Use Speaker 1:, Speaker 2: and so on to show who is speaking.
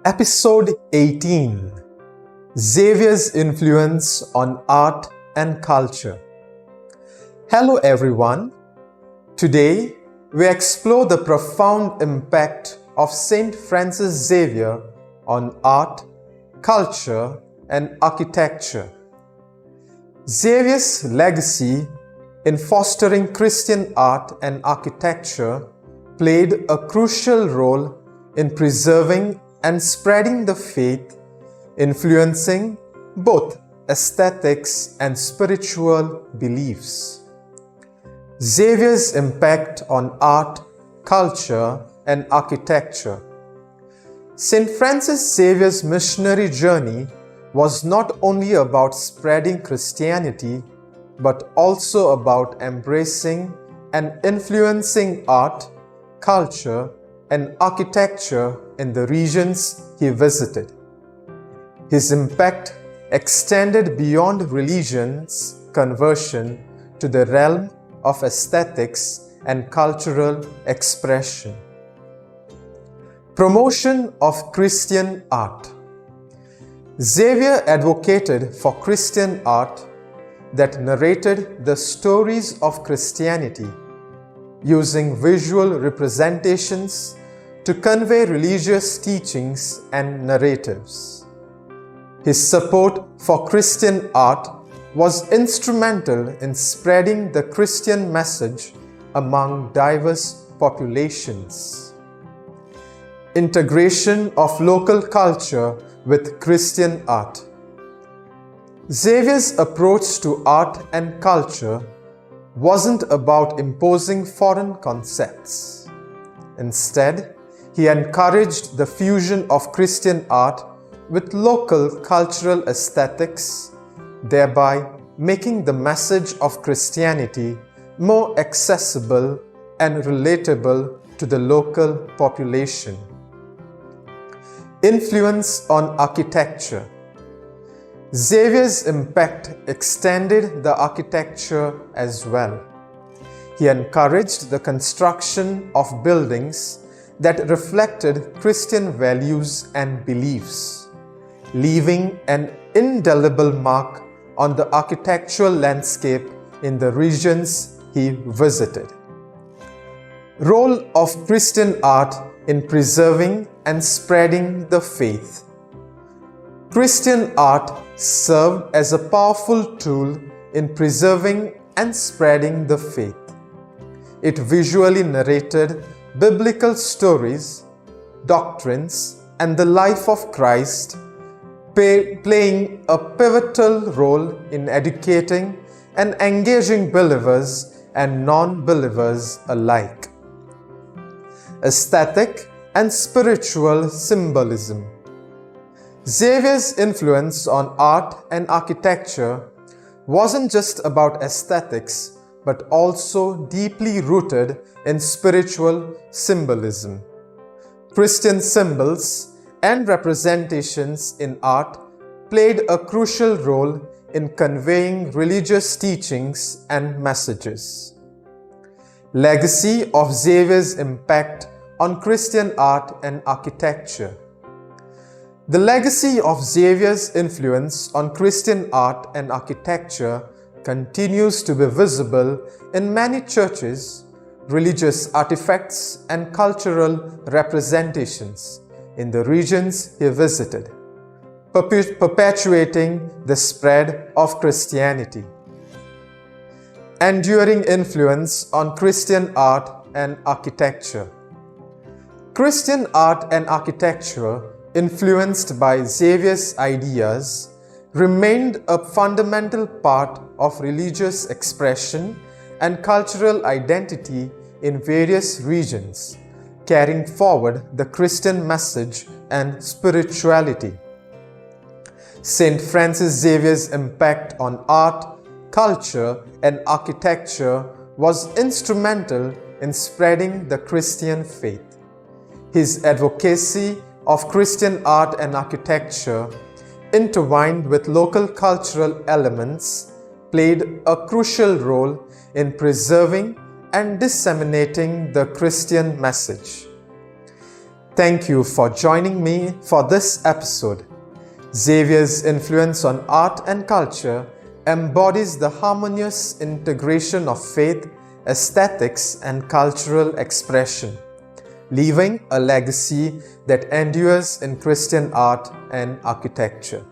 Speaker 1: Episode 18: Xavier's Influence on Art and Culture. Hello everyone. Today we explore the profound impact of St Francis Xavier on art, culture, and architecture. Xavier's legacy in fostering Christian art and architecture played a crucial role in preserving and spreading the faith, influencing both aesthetics and spiritual beliefs. Xavier's impact on art, culture, and architecture. St. Francis Xavier's missionary journey was not only about spreading Christianity, but also about embracing and influencing art, culture, and architecture in the regions he visited. His impact extended beyond religion's conversion to the realm of aesthetics and cultural expression. Promotion of Christian art. Xavier advocated for Christian art that narrated the stories of Christianity, using visual representations to convey religious teachings and narratives. His support for Christian art was instrumental in spreading the Christian message among diverse populations. Integration of local culture with Christian art. Xavier's approach to art and culture wasn't about imposing foreign concepts. Instead, he encouraged the fusion of Christian art with local cultural aesthetics, thereby making the message of Christianity more accessible and relatable to the local population. Influence on architecture. Xavier's impact extended the architecture as well. He encouraged the construction of buildings that reflected Christian values and beliefs, leaving an indelible mark on the architectural landscape in the regions he visited. Role of Christian art in preserving and spreading the faith. Christian art served as a powerful tool in preserving and spreading the faith. It visually narrated biblical stories, doctrines, and the life of Christ, playing a pivotal role in educating and engaging believers and non-believers alike. Aesthetic and spiritual symbolism. Xavier's influence on art and architecture wasn't just about aesthetics, but also deeply rooted in spiritual symbolism. Christian symbols and representations in art played a crucial role in conveying religious teachings and messages. Legacy of Xavier's impact on Christian art and architecture. The legacy of Xavier's influence on Christian art and architecture continues to be visible in many churches, religious artifacts, and cultural representations in the regions he visited, perpetuating the spread of Christianity. Enduring influence on Christian art and architecture. Christian art and architecture, influenced by Xavier's ideas, remained a fundamental part of religious expression and cultural identity in various regions, carrying forward the Christian message and spirituality. St. Francis Xavier's impact on art, culture, and architecture was instrumental in spreading the Christian faith. His advocacy of Christian art and architecture, intertwined with local cultural elements, played a crucial role in preserving and disseminating the Christian message. Thank you for joining me for this episode. Xavier's influence on art and culture embodies the harmonious integration of faith, aesthetics, and cultural expression, leaving a legacy that endures in Christian art and architecture.